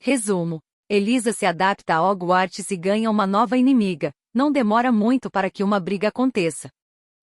Resumo. Elisa se adapta a Hogwarts e ganha uma nova inimiga. Não demora muito para que uma briga aconteça.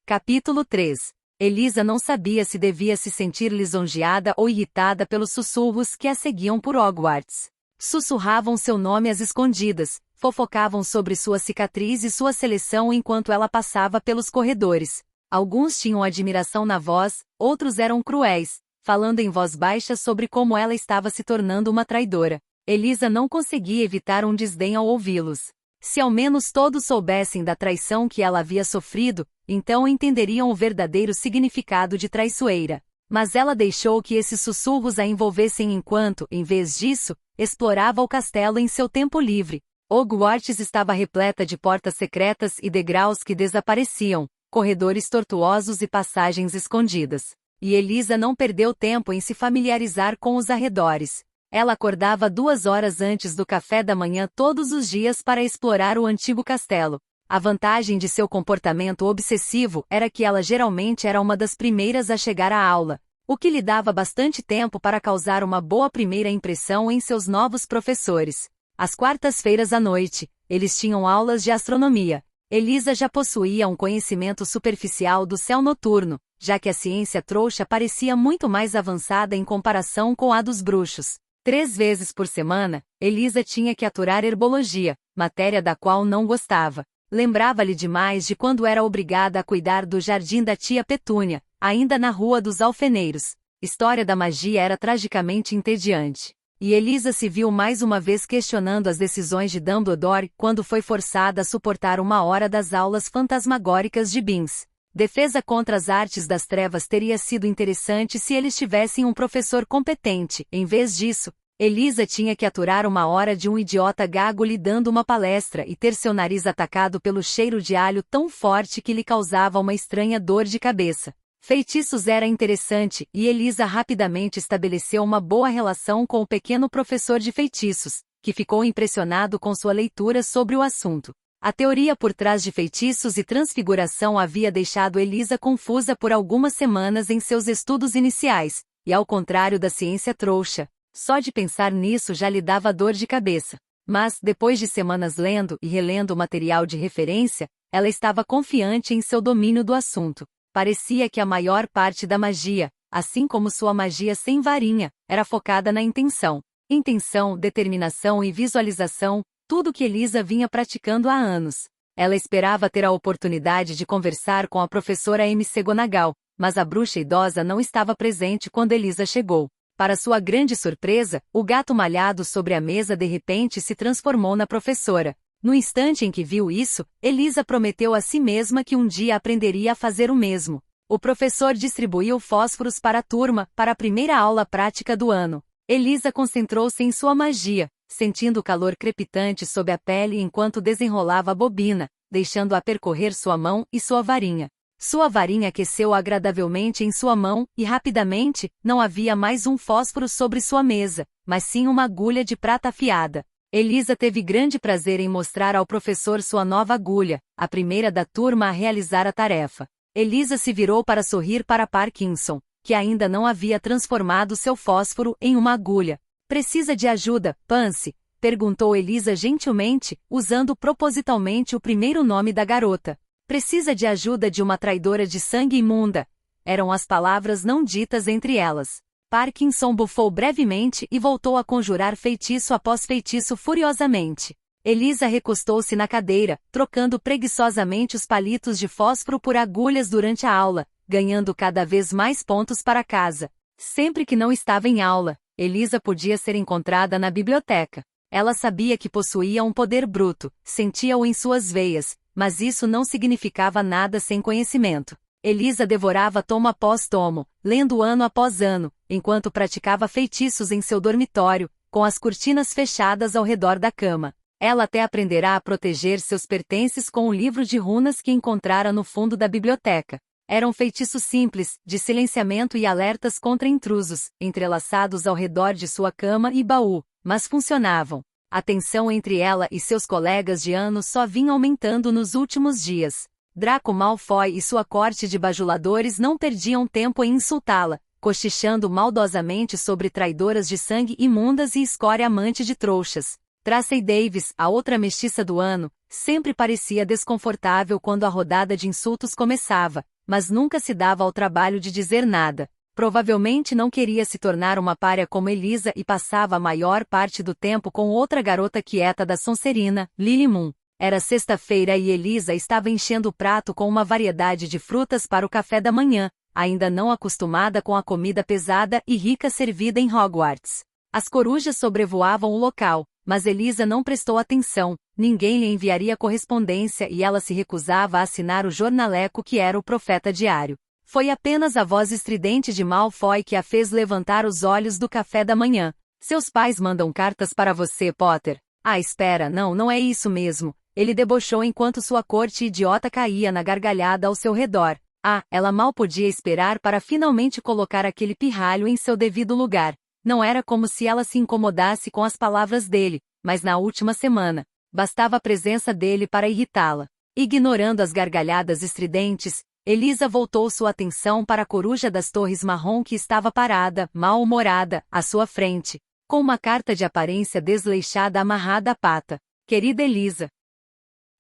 Capítulo 3. Elisa não sabia se devia se sentir lisonjeada ou irritada pelos sussurros que a seguiam por Hogwarts. Sussurravam seu nome às escondidas, fofocavam sobre sua cicatriz e sua seleção enquanto ela passava pelos corredores. Alguns tinham admiração na voz, outros eram cruéis, falando em voz baixa sobre como ela estava se tornando uma traidora. Elisa não conseguia evitar um desdém ao ouvi-los. Se ao menos todos soubessem da traição que ela havia sofrido, então entenderiam o verdadeiro significado de traiçoeira. Mas ela deixou que esses sussurros a envolvessem enquanto, em vez disso, explorava o castelo em seu tempo livre. Hogwarts estava repleta de portas secretas e degraus que desapareciam, corredores tortuosos e passagens escondidas. E Elisa não perdeu tempo em se familiarizar com os arredores. Ela acordava 2 horas antes do café da manhã todos os dias para explorar o antigo castelo. A vantagem de seu comportamento obsessivo era que ela geralmente era uma das primeiras a chegar à aula, o que lhe dava bastante tempo para causar uma boa primeira impressão em seus novos professores. Às quartas-feiras à noite, eles tinham aulas de astronomia. Elisa já possuía um conhecimento superficial do céu noturno, já que a ciência trouxa parecia muito mais avançada em comparação com a dos bruxos. 3 vezes por semana, Elisa tinha que aturar herbologia, matéria da qual não gostava. Lembrava-lhe demais de quando era obrigada a cuidar do jardim da tia Petúnia, ainda na Rua dos Alfeneiros. História da magia era tragicamente entediante. E Elisa se viu mais uma vez questionando as decisões de Dumbledore quando foi forçada a suportar 1 hora das aulas fantasmagóricas de Binns. Defesa contra as artes das trevas teria sido interessante se eles tivessem um professor competente. Em vez disso, Elisa tinha que aturar 1 hora de um idiota gago lhe dando uma palestra e ter seu nariz atacado pelo cheiro de alho tão forte que lhe causava uma estranha dor de cabeça. Feitiços era interessante e Elisa rapidamente estabeleceu uma boa relação com o pequeno professor de feitiços, que ficou impressionado com sua leitura sobre o assunto. A teoria por trás de feitiços e transfiguração havia deixado Elisa confusa por algumas semanas em seus estudos iniciais, e ao contrário da ciência trouxa, só de pensar nisso já lhe dava dor de cabeça. Mas, depois de semanas lendo e relendo o material de referência, ela estava confiante em seu domínio do assunto. Parecia que a maior parte da magia, assim como sua magia sem varinha, era focada na intenção. Intenção, determinação e visualização, tudo que Elisa vinha praticando há anos. Ela esperava ter a oportunidade de conversar com a professora McGonagall, mas a bruxa idosa não estava presente quando Elisa chegou. Para sua grande surpresa, o gato malhado sobre a mesa de repente se transformou na professora. No instante em que viu isso, Elisa prometeu a si mesma que um dia aprenderia a fazer o mesmo. O professor distribuiu fósforos para a turma para a primeira aula prática do ano. Elisa concentrou-se em sua magia, sentindo o calor crepitante sob a pele enquanto desenrolava a bobina, deixando-a percorrer sua mão e sua varinha. Sua varinha aqueceu agradavelmente em sua mão e rapidamente, não havia mais um fósforo sobre sua mesa, mas sim uma agulha de prata afiada. Elisa teve grande prazer em mostrar ao professor sua nova agulha, a primeira da turma a realizar a tarefa. Elisa se virou para sorrir para Parkinson, que ainda não havia transformado seu fósforo em uma agulha. "Precisa de ajuda, Pansy?" perguntou Elisa gentilmente, usando propositalmente o primeiro nome da garota. "Precisa de ajuda de uma traidora de sangue imunda?" Eram as palavras não ditas entre elas. Parkinson bufou brevemente e voltou a conjurar feitiço após feitiço furiosamente. Elisa recostou-se na cadeira, trocando preguiçosamente os palitos de fósforo por agulhas durante a aula, ganhando cada vez mais pontos para casa. Sempre que não estava em aula, Elisa podia ser encontrada na biblioteca. Ela sabia que possuía um poder bruto, sentia-o em suas veias, mas isso não significava nada sem conhecimento. Elisa devorava tomo após tomo, lendo ano após ano, enquanto praticava feitiços em seu dormitório, com as cortinas fechadas ao redor da cama. Ela até aprenderá a proteger seus pertences com um livro de runas que encontrara no fundo da biblioteca. Eram feitiços simples, de silenciamento e alertas contra intrusos, entrelaçados ao redor de sua cama e baú, mas funcionavam. A tensão entre ela e seus colegas de ano só vinha aumentando nos últimos dias. Draco Malfoy e sua corte de bajuladores não perdiam tempo em insultá-la, cochichando maldosamente sobre traidoras de sangue imundas e escória amante de trouxas. Tracey Davis, a outra mestiça do ano, sempre parecia desconfortável quando a rodada de insultos começava, mas nunca se dava ao trabalho de dizer nada. Provavelmente não queria se tornar uma pária como Elisa e passava a maior parte do tempo com outra garota quieta da Sonserina, Lily Moon. Era sexta-feira e Elisa estava enchendo o prato com uma variedade de frutas para o café da manhã, ainda não acostumada com a comida pesada e rica servida em Hogwarts. As corujas sobrevoavam o local, mas Elisa não prestou atenção, ninguém lhe enviaria correspondência e ela se recusava a assinar o jornaleco que era o Profeta Diário. Foi apenas a voz estridente de Malfoy que a fez levantar os olhos do café da manhã. Seus pais mandam cartas para você, Potter. Ah, espera, não é isso mesmo. Ele debochou enquanto sua corte idiota caía na gargalhada ao seu redor. Ah, ela mal podia esperar para finalmente colocar aquele pirralho em seu devido lugar. Não era como se ela se incomodasse com as palavras dele, mas na última semana, bastava a presença dele para irritá-la. Ignorando as gargalhadas estridentes, Elisa voltou sua atenção para a coruja das torres marrom que estava parada, mal-humorada, à sua frente, com uma carta de aparência desleixada amarrada à pata. Querida Elisa,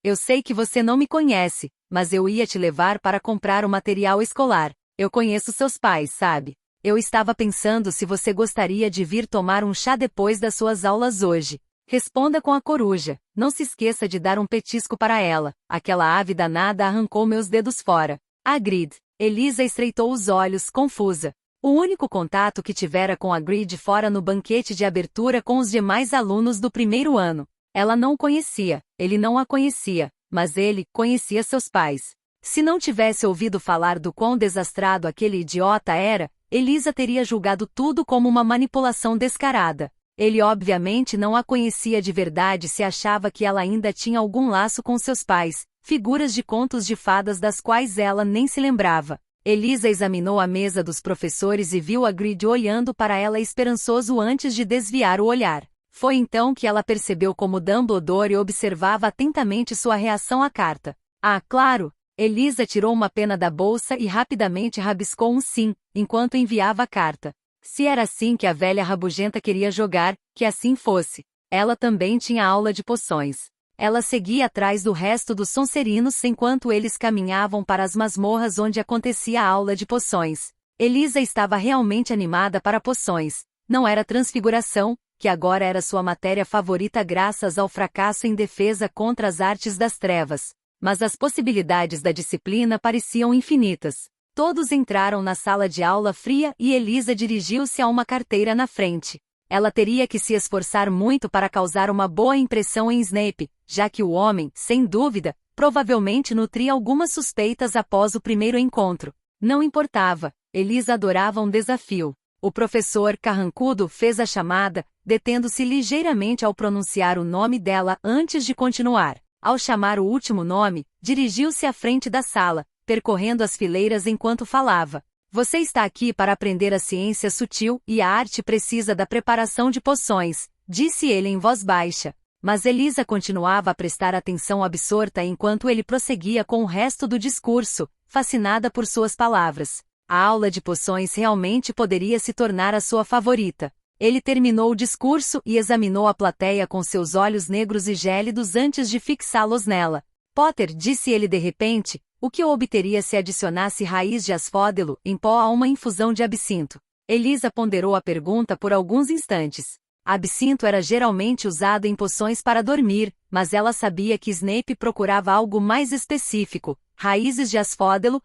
eu sei que você não me conhece, mas eu ia te levar para comprar o material escolar. Eu conheço seus pais, sabe? Eu estava pensando se você gostaria de vir tomar um chá depois das suas aulas hoje. Responda com a coruja. Não se esqueça de dar um petisco para ela. Aquela ave danada arrancou meus dedos fora. Hagrid. Elisa estreitou os olhos, confusa. O único contato que tivera com Hagrid fora no banquete de abertura com os demais alunos do primeiro ano. Ela não o conhecia, ele não a conhecia, mas ele conhecia seus pais. Se não tivesse ouvido falar do quão desastrado aquele idiota era, Elisa teria julgado tudo como uma manipulação descarada. Ele obviamente não a conhecia de verdade se achava que ela ainda tinha algum laço com seus pais, figuras de contos de fadas das quais ela nem se lembrava. Elisa examinou a mesa dos professores e viu Hagrid olhando para ela esperançoso antes de desviar o olhar. Foi então que ela percebeu como Dumbledore observava atentamente sua reação à carta. Ah, claro! Elisa tirou uma pena da bolsa e rapidamente rabiscou um sim, enquanto enviava a carta. Se era assim que a velha rabugenta queria jogar, que assim fosse. Ela também tinha aula de poções. Ela seguia atrás do resto dos Sonserinos enquanto eles caminhavam para as masmorras onde acontecia a aula de poções. Elisa estava realmente animada para poções. Não era transfiguração, que agora era sua matéria favorita graças ao fracasso em defesa contra as artes das trevas. Mas as possibilidades da disciplina pareciam infinitas. Todos entraram na sala de aula fria e Elisa dirigiu-se a uma carteira na frente. Ela teria que se esforçar muito para causar uma boa impressão em Snape, já que o homem, sem dúvida, provavelmente nutria algumas suspeitas após o primeiro encontro. Não importava, Elisa adorava um desafio. O professor carrancudo fez a chamada, detendo-se ligeiramente ao pronunciar o nome dela antes de continuar. Ao chamar o último nome, dirigiu-se à frente da sala, percorrendo as fileiras enquanto falava. Você está aqui para aprender a ciência sutil e a arte precisa da preparação de poções, disse ele em voz baixa. Mas Elisa continuava a prestar atenção absorta enquanto ele prosseguia com o resto do discurso, fascinada por suas palavras. A aula de poções realmente poderia se tornar a sua favorita. Ele terminou o discurso e examinou a plateia com seus olhos negros e gélidos antes de fixá-los nela. Potter, disse ele de repente, o que eu obteria se adicionasse raiz de asfódelo em pó a uma infusão de absinto? Elisa ponderou a pergunta por alguns instantes. Absinto era geralmente usado em poções para dormir, mas ela sabia que Snape procurava algo mais específico, raízes de asfódelo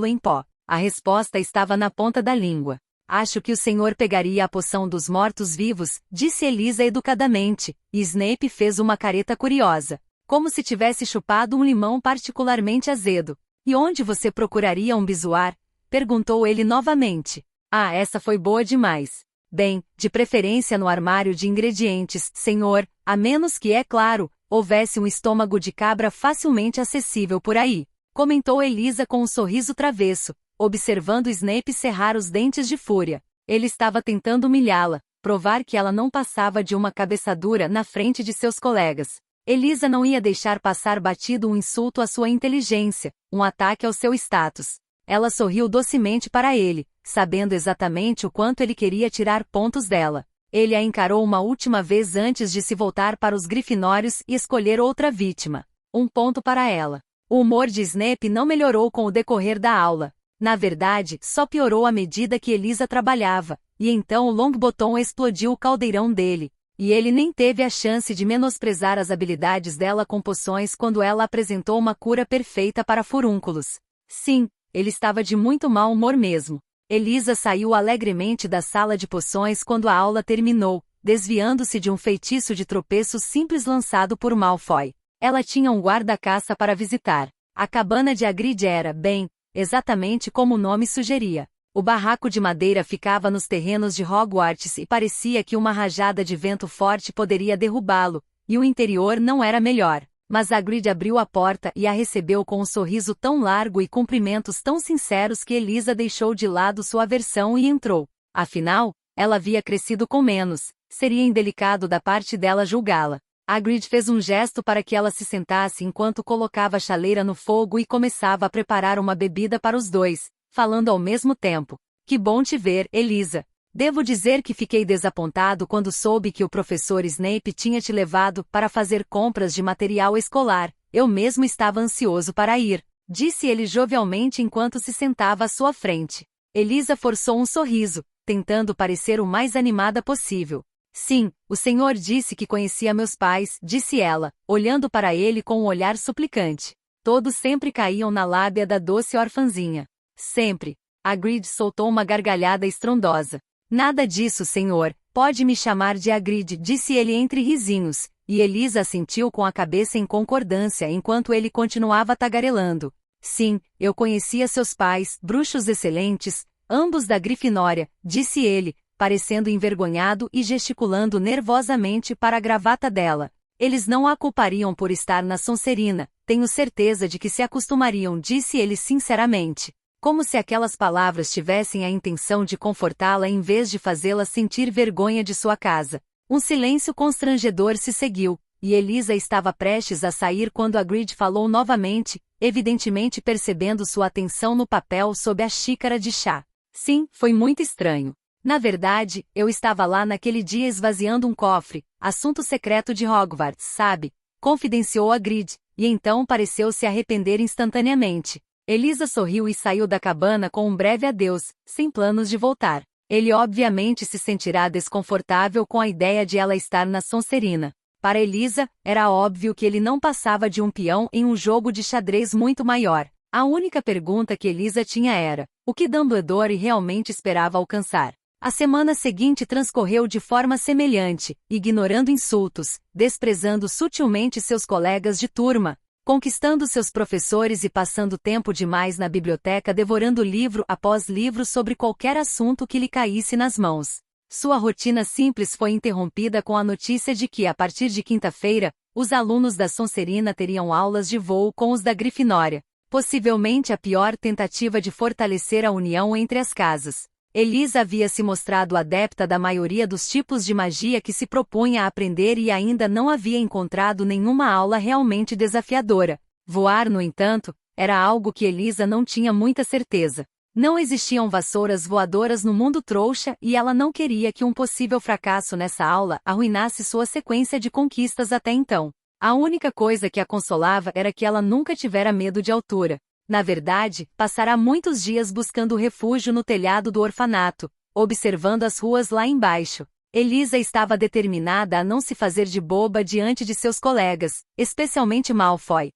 em pó. A resposta estava na ponta da língua. Acho que o senhor pegaria a poção dos mortos-vivos, disse Elisa educadamente, e Snape fez uma careta curiosa, como se tivesse chupado um limão particularmente azedo. E onde você procuraria um bizuar? Perguntou ele novamente. Ah, essa foi boa demais. Bem, de preferência no armário de ingredientes, senhor, a menos que, é claro, houvesse um estômago de cabra facilmente acessível por aí. Comentou Elisa com um sorriso travesso, observando Snape cerrar os dentes de fúria. Ele estava tentando humilhá-la, provar que ela não passava de uma cabeçadura na frente de seus colegas. Elisa não ia deixar passar batido um insulto à sua inteligência, um ataque ao seu status. Ela sorriu docemente para ele, sabendo exatamente o quanto ele queria tirar pontos dela. Ele a encarou uma última vez antes de se voltar para os Grifinórios e escolher outra vítima. 1 ponto para ela. O humor de Snape não melhorou com o decorrer da aula. Na verdade, só piorou à medida que Elisa trabalhava, e então o Longbottom explodiu o caldeirão dele. E ele nem teve a chance de menosprezar as habilidades dela com poções quando ela apresentou uma cura perfeita para furúnculos. Sim, ele estava de muito mau humor mesmo. Elisa saiu alegremente da sala de poções quando a aula terminou, desviando-se de um feitiço de tropeço simples lançado por Malfoy. Ela tinha um guarda-caça para visitar. A cabana de Hagrid era, bem, exatamente como o nome sugeria. O barraco de madeira ficava nos terrenos de Hogwarts e parecia que uma rajada de vento forte poderia derrubá-lo, e o interior não era melhor. Mas Hagrid abriu a porta e a recebeu com um sorriso tão largo e cumprimentos tão sinceros que Elisa deixou de lado sua aversão e entrou. Afinal, ela havia crescido com menos, seria indelicado da parte dela julgá-la. Hagrid fez um gesto para que ela se sentasse enquanto colocava a chaleira no fogo e começava a preparar uma bebida para os dois, falando ao mesmo tempo. Que bom te ver, Elisa. Devo dizer que fiquei desapontado quando soube que o professor Snape tinha te levado para fazer compras de material escolar. Eu mesmo estava ansioso para ir, disse ele jovialmente enquanto se sentava à sua frente. Elisa forçou um sorriso, tentando parecer o mais animada possível. Sim, o senhor disse que conhecia meus pais, disse ela, olhando para ele com um olhar suplicante. Todos sempre caíam na lábia da doce orfanzinha. Sempre. Hagrid soltou uma gargalhada estrondosa. Nada disso, senhor. Pode me chamar de Hagrid, disse ele entre risinhos, e Elisa assentiu com a cabeça em concordância enquanto ele continuava tagarelando. Sim, eu conhecia seus pais, bruxos excelentes, ambos da Grifinória, disse ele, parecendo envergonhado e gesticulando nervosamente para a gravata dela. Eles não a culpariam por estar na Sonserina, tenho certeza de que se acostumariam, disse ele sinceramente. Como se aquelas palavras tivessem a intenção de confortá-la em vez de fazê-la sentir vergonha de sua casa. Um silêncio constrangedor se seguiu, e Elisa estava prestes a sair quando Hagrid falou novamente, evidentemente percebendo sua atenção no papel sob a xícara de chá. Sim, foi muito estranho. Na verdade, eu estava lá naquele dia esvaziando um cofre, assunto secreto de Hogwarts, sabe? Confidenciou Hagrid, e então pareceu se arrepender instantaneamente. Elisa sorriu e saiu da cabana com um breve adeus, sem planos de voltar. Ele obviamente se sentirá desconfortável com a ideia de ela estar na Sonserina. Para Elisa, era óbvio que ele não passava de um peão em um jogo de xadrez muito maior. A única pergunta que Elisa tinha era, o que Dumbledore realmente esperava alcançar? A semana seguinte transcorreu de forma semelhante, ignorando insultos, desprezando sutilmente seus colegas de turma, conquistando seus professores e passando tempo demais na biblioteca devorando livro após livro sobre qualquer assunto que lhe caísse nas mãos. Sua rotina simples foi interrompida com a notícia de que, a partir de quinta-feira, os alunos da Sonserina teriam aulas de voo com os da Grifinória, possivelmente a pior tentativa de fortalecer a união entre as casas. Elisa havia se mostrado adepta da maioria dos tipos de magia que se propunha a aprender e ainda não havia encontrado nenhuma aula realmente desafiadora. Voar, no entanto, era algo que Elisa não tinha muita certeza. Não existiam vassouras voadoras no mundo trouxa e ela não queria que um possível fracasso nessa aula arruinasse sua sequência de conquistas até então. A única coisa que a consolava era que ela nunca tivera medo de altura. Na verdade, passará muitos dias buscando refúgio no telhado do orfanato, observando as ruas lá embaixo. Elisa estava determinada a não se fazer de boba diante de seus colegas, especialmente Malfoy,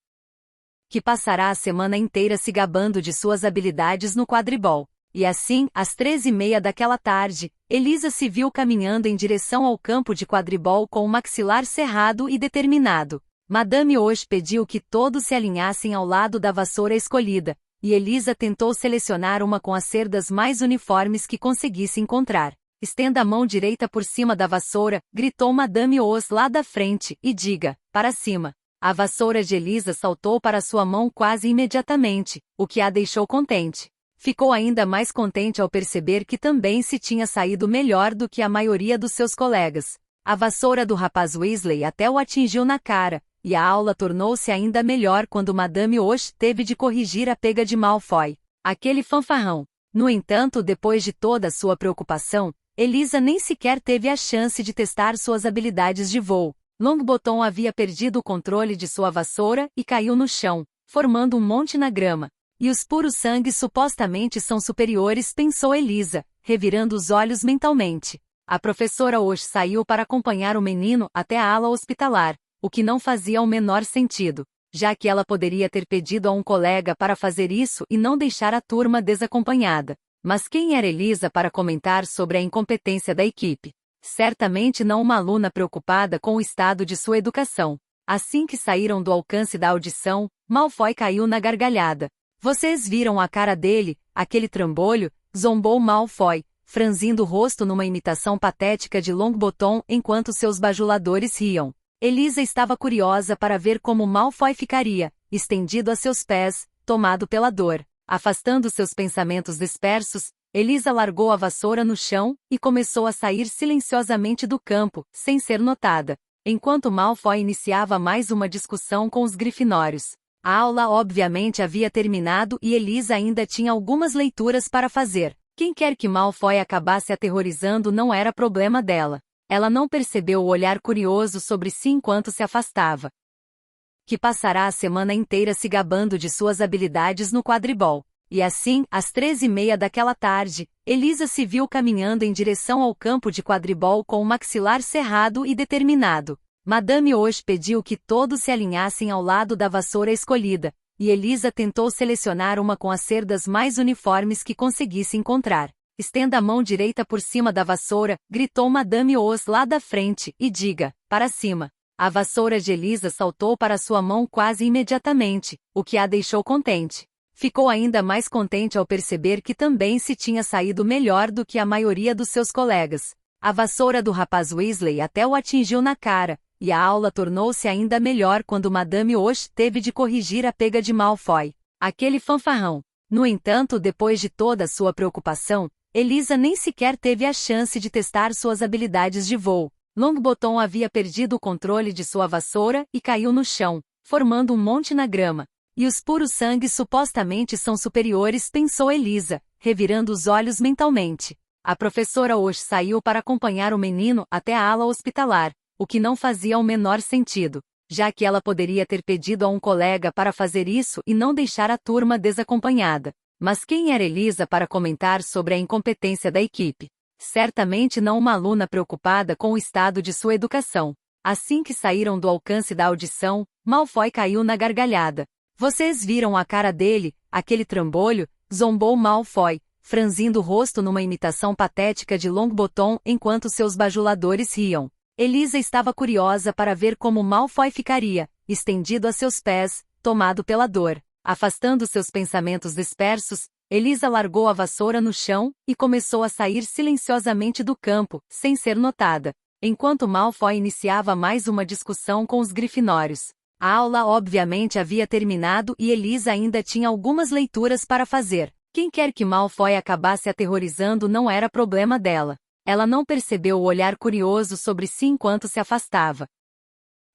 que passará a semana inteira se gabando de suas habilidades no quadribol. E assim, às 13h30 daquela tarde, Elisa se viu caminhando em direção ao campo de quadribol com o maxilar cerrado e determinado. Madame Osh pediu que todos se alinhassem ao lado da vassoura escolhida, e Elisa tentou selecionar uma com as cerdas mais uniformes que conseguisse encontrar. Estenda a mão direita por cima da vassoura, gritou Madame Osh lá da frente, e diga, para cima. A vassoura de Elisa saltou para sua mão quase imediatamente, o que a deixou contente. Ficou ainda mais contente ao perceber que também se tinha saído melhor do que a maioria dos seus colegas. A vassoura do rapaz Weasley até o atingiu na cara, e a aula tornou-se ainda melhor quando Madame Osh teve de corrigir a pega de Malfoy. Aquele fanfarrão. No entanto, depois de toda a sua preocupação, Elisa nem sequer teve a chance de testar suas habilidades de voo. Longbottom havia perdido o controle de sua vassoura e caiu no chão, formando um monte na grama. E os puros sangues supostamente são superiores, pensou Elisa, revirando os olhos mentalmente. A professora Osh saiu para acompanhar o menino até a ala hospitalar, o que não fazia o menor sentido, já que ela poderia ter pedido a um colega para fazer isso e não deixar a turma desacompanhada. Mas quem era Elisa para comentar sobre a incompetência da equipe? Certamente não uma aluna preocupada com o estado de sua educação. Assim que saíram do alcance da audição, Malfoy caiu na gargalhada. Vocês viram a cara dele, aquele trambolho? Zombou Malfoy, franzindo o rosto numa imitação patética de Longbottom enquanto seus bajuladores riam. Elisa estava curiosa para ver como Malfoy ficaria, estendido a seus pés, tomado pela dor. Afastando seus pensamentos dispersos, Elisa largou a vassoura no chão e começou a sair silenciosamente do campo, sem ser notada, enquanto Malfoy iniciava mais uma discussão com os grifinórios. A aula obviamente havia terminado e Elisa ainda tinha algumas leituras para fazer. Quem quer que Malfoy acabasse aterrorizando não era problema dela. Ela não percebeu o olhar curioso sobre si enquanto se afastava. Que passará a semana inteira se gabando de suas habilidades no quadribol. E assim, às 13h30 daquela tarde, Elisa se viu caminhando em direção ao campo de quadribol com o maxilar cerrado e determinado. Madame Osh pediu que todos se alinhassem ao lado da vassoura escolhida, e Elisa tentou selecionar uma com as cerdas mais uniformes que conseguisse encontrar. Estenda a mão direita por cima da vassoura, gritou Madame Osh lá da frente, e diga, para cima. A vassoura de Elisa saltou para sua mão quase imediatamente, o que a deixou contente. Ficou ainda mais contente ao perceber que também se tinha saído melhor do que a maioria dos seus colegas. A vassoura do rapaz Weasley até o atingiu na cara, e a aula tornou-se ainda melhor quando Madame Osh teve de corrigir a pega de Malfoy, aquele fanfarrão. No entanto, depois de toda a sua preocupação, Elisa nem sequer teve a chance de testar suas habilidades de voo. Longbottom havia perdido o controle de sua vassoura e caiu no chão, formando um monte na grama. E os puros sangues supostamente são superiores, pensou Elisa, revirando os olhos mentalmente. A professora Osh saiu para acompanhar o menino até a ala hospitalar, o que não fazia o menor sentido, já que ela poderia ter pedido a um colega para fazer isso e não deixar a turma desacompanhada. Mas quem era Elisa para comentar sobre a incompetência da equipe? Certamente não uma aluna preocupada com o estado de sua educação. Assim que saíram do alcance da audição, Malfoy caiu na gargalhada. Vocês viram a cara dele, aquele trambolho? Zombou Malfoy, franzindo o rosto numa imitação patética de Longbottom enquanto seus bajuladores riam. Elisa estava curiosa para ver como Malfoy ficaria, estendido a seus pés, tomado pela dor. Afastando seus pensamentos dispersos, Elisa largou a vassoura no chão e começou a sair silenciosamente do campo, sem ser notada, enquanto Malfoy iniciava mais uma discussão com os grifinórios. A aula obviamente havia terminado e Elisa ainda tinha algumas leituras para fazer. Quem quer que Malfoy acabasse aterrorizando não era problema dela. Ela não percebeu o olhar curioso sobre si enquanto se afastava.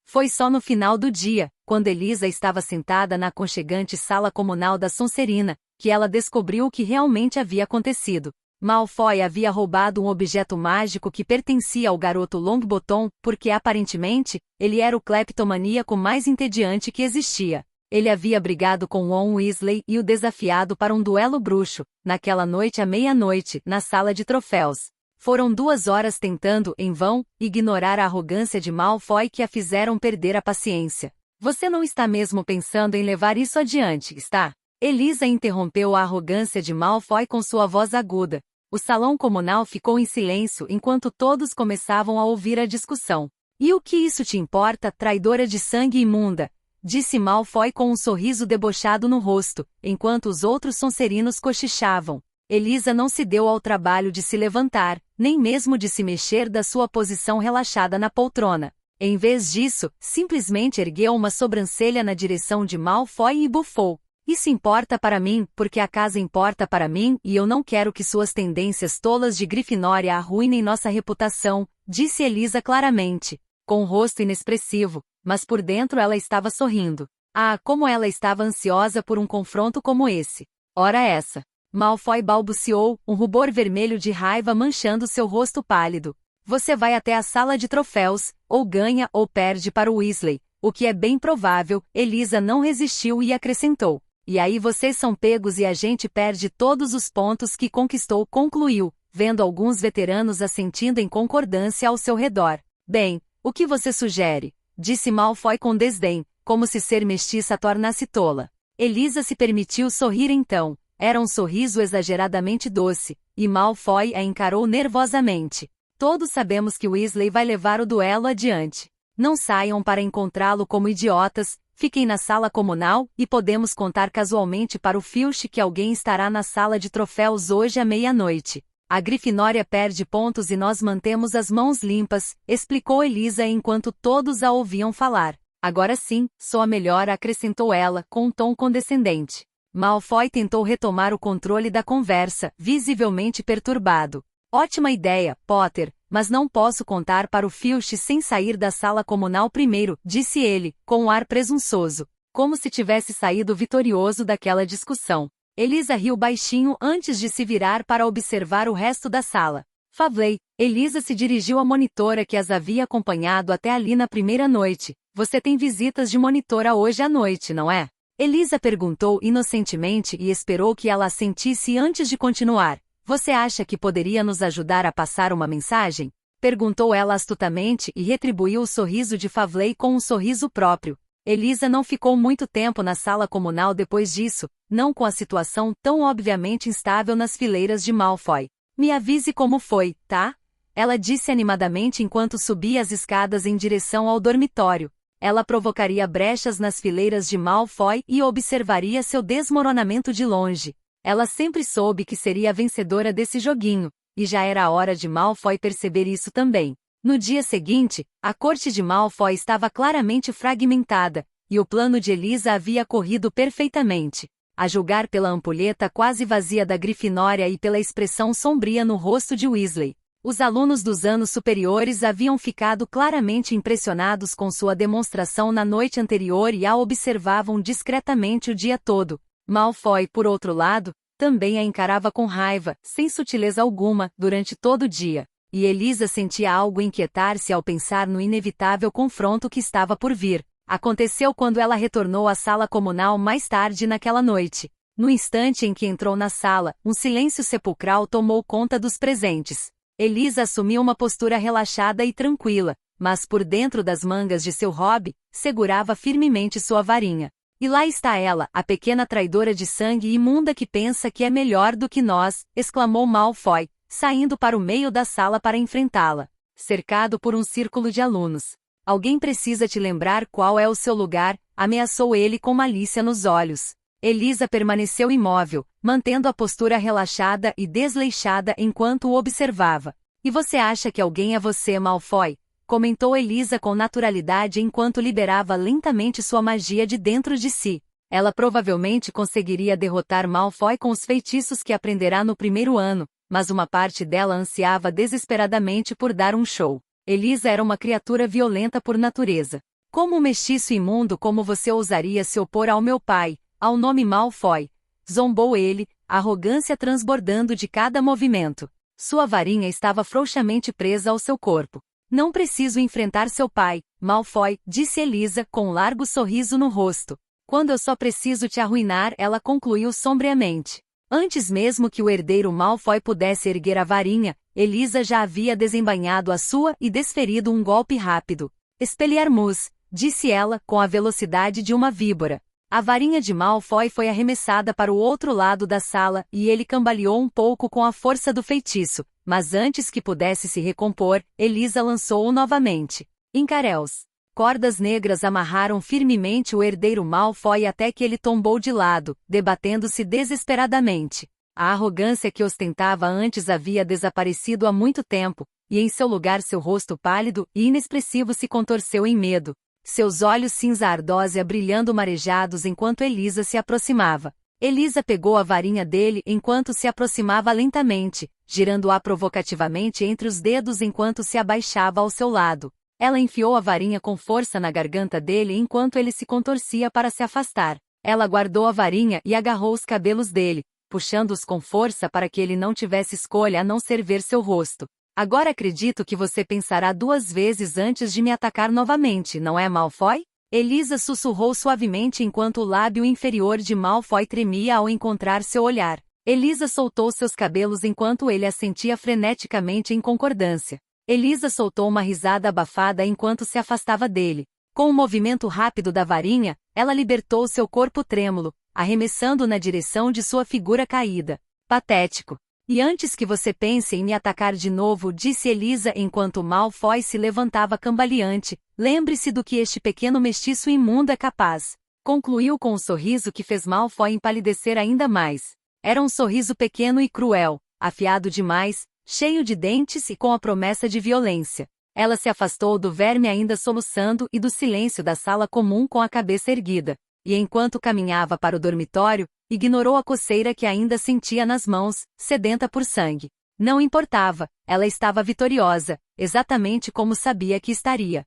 Foi só no final do dia, quando Elisa estava sentada na aconchegante sala comunal da Sonserina, que ela descobriu o que realmente havia acontecido. Malfoy havia roubado um objeto mágico que pertencia ao garoto Longbottom, porque aparentemente, ele era o cleptomaníaco mais entediante que existia. Ele havia brigado com Ron Weasley e o desafiado para um duelo bruxo, naquela noite à meia-noite, na sala de troféus. Foram 2 horas tentando, em vão, ignorar a arrogância de Malfoy que a fizeram perder a paciência. Você não está mesmo pensando em levar isso adiante, está? Elisa interrompeu a arrogância de Malfoy com sua voz aguda. O salão comunal ficou em silêncio enquanto todos começavam a ouvir a discussão. E o que isso te importa, traidora de sangue imunda? Disse Malfoy com um sorriso debochado no rosto, enquanto os outros sonserinos cochichavam. Elisa não se deu ao trabalho de se levantar, nem mesmo de se mexer da sua posição relaxada na poltrona. Em vez disso, simplesmente ergueu uma sobrancelha na direção de Malfoy e bufou. Isso importa para mim, porque a casa importa para mim e eu não quero que suas tendências tolas de Grifinória arruinem nossa reputação, disse Elisa claramente, com o rosto inexpressivo, mas por dentro ela estava sorrindo. Ah, como ela estava ansiosa por um confronto como esse. Ora essa. Malfoy balbuciou, um rubor vermelho de raiva manchando seu rosto pálido. Você vai até a sala de troféus, ou ganha ou perde para o Weasley, o que é bem provável. Elisa não resistiu e acrescentou. E aí vocês são pegos e a gente perde todos os pontos que conquistou, concluiu, vendo alguns veteranos assentindo em concordância ao seu redor. Bem, o que você sugere? Disse Malfoy com desdém, como se ser mestiça a tornasse tola. Elisa se permitiu sorrir então. Era um sorriso exageradamente doce, e Malfoy a encarou nervosamente. Todos sabemos que Weasley vai levar o duelo adiante. Não saiam para encontrá-lo como idiotas, fiquem na sala comunal, e podemos contar casualmente para o Filch que alguém estará na sala de troféus hoje à meia-noite. A Grifinória perde pontos e nós mantemos as mãos limpas, explicou Elisa enquanto todos a ouviam falar. Agora sim, sou a melhor, acrescentou ela, com um tom condescendente. Malfoy tentou retomar o controle da conversa, visivelmente perturbado. Ótima ideia, Potter, mas não posso contar para o Filch sem sair da sala comunal primeiro, disse ele, com um ar presunçoso, como se tivesse saído vitorioso daquela discussão. Elisa riu baixinho antes de se virar para observar o resto da sala. Favley, Elisa se dirigiu à monitora que as havia acompanhado até ali na primeira noite. Você tem visitas de monitora hoje à noite, não é? Elisa perguntou inocentemente e esperou que ela assentisse antes de continuar. Você acha que poderia nos ajudar a passar uma mensagem? Perguntou ela astutamente e retribuiu o sorriso de Favley com um sorriso próprio. Elisa não ficou muito tempo na sala comunal depois disso, não com a situação tão obviamente instável nas fileiras de Malfoy. Me avise como foi, tá? Ela disse animadamente enquanto subia as escadas em direção ao dormitório. Ela provocaria brechas nas fileiras de Malfoy e observaria seu desmoronamento de longe. Ela sempre soube que seria a vencedora desse joguinho, e já era a hora de Malfoy perceber isso também. No dia seguinte, a corte de Malfoy estava claramente fragmentada, e o plano de Elisa havia corrido perfeitamente. A julgar pela ampulheta quase vazia da Grifinória e pela expressão sombria no rosto de Weasley. Os alunos dos anos superiores haviam ficado claramente impressionados com sua demonstração na noite anterior e a observavam discretamente o dia todo. Malfoy, por outro lado, também a encarava com raiva, sem sutileza alguma, durante todo o dia. E Elisa sentia algo inquietar-se ao pensar no inevitável confronto que estava por vir. Aconteceu quando ela retornou à sala comunal mais tarde naquela noite. No instante em que entrou na sala, um silêncio sepulcral tomou conta dos presentes. Elisa assumiu uma postura relaxada e tranquila, mas por dentro das mangas de seu hobby, segurava firmemente sua varinha. E lá está ela, a pequena traidora de sangue imunda que pensa que é melhor do que nós, exclamou Malfoy, saindo para o meio da sala para enfrentá-la. Cercado por um círculo de alunos. Alguém precisa te lembrar qual é o seu lugar, ameaçou ele com malícia nos olhos. Elisa permaneceu imóvel, mantendo a postura relaxada e desleixada enquanto o observava. E você acha que alguém é você, Malfoy? Comentou Elisa com naturalidade enquanto liberava lentamente sua magia de dentro de si. Ela provavelmente conseguiria derrotar Malfoy com os feitiços que aprenderá no primeiro ano, mas uma parte dela ansiava desesperadamente por dar um show. Elisa era uma criatura violenta por natureza. Como um mestiço imundo, como você ousaria se opor ao meu pai, ao nome Malfoy? Zombou ele, a arrogância transbordando de cada movimento. Sua varinha estava frouxamente presa ao seu corpo. Não preciso enfrentar seu pai, Malfoy, disse Elisa com um largo sorriso no rosto. Quando eu só preciso te arruinar, ela concluiu sombriamente. Antes mesmo que o herdeiro Malfoy pudesse erguer a varinha, Elisa já havia desembainhado a sua e desferido um golpe rápido. Expelliarmus, disse ela, com a velocidade de uma víbora. A varinha de Malfoy foi arremessada para o outro lado da sala e ele cambaleou um pouco com a força do feitiço, mas antes que pudesse se recompor, Elisa lançou-o novamente. Encaréus. Cordas negras amarraram firmemente o herdeiro Malfoy até que ele tombou de lado, debatendo-se desesperadamente. A arrogância que ostentava antes havia desaparecido há muito tempo, e em seu lugar seu rosto pálido e inexpressivo se contorceu em medo. Seus olhos cinza ardósia brilhando marejados enquanto Elisa se aproximava. Elisa pegou a varinha dele enquanto se aproximava lentamente, girando-a provocativamente entre os dedos enquanto se abaixava ao seu lado. Ela enfiou a varinha com força na garganta dele enquanto ele se contorcia para se afastar. Ela guardou a varinha e agarrou os cabelos dele, puxando-os com força para que ele não tivesse escolha a não ser ver seu rosto. Agora acredito que você pensará 2 vezes antes de me atacar novamente, não é, Malfoy? Elisa sussurrou suavemente enquanto o lábio inferior de Malfoy tremia ao encontrar seu olhar. Elisa soltou seus cabelos enquanto ele assentia freneticamente em concordância. Elisa soltou uma risada abafada enquanto se afastava dele. Com um movimento rápido da varinha, ela libertou seu corpo trêmulo, arremessando na direção de sua figura caída. Patético. E antes que você pense em me atacar de novo, disse Elisa enquanto Malfoy se levantava cambaleante, lembre-se do que este pequeno mestiço imundo é capaz. Concluiu com um sorriso que fez Malfoy empalidecer ainda mais. Era um sorriso pequeno e cruel, afiado demais, cheio de dentes e com a promessa de violência. Ela se afastou do verme ainda soluçando e do silêncio da sala comum com a cabeça erguida. E enquanto caminhava para o dormitório, ignorou a coceira que ainda sentia nas mãos, sedenta por sangue. Não importava, ela estava vitoriosa, exatamente como sabia que estaria.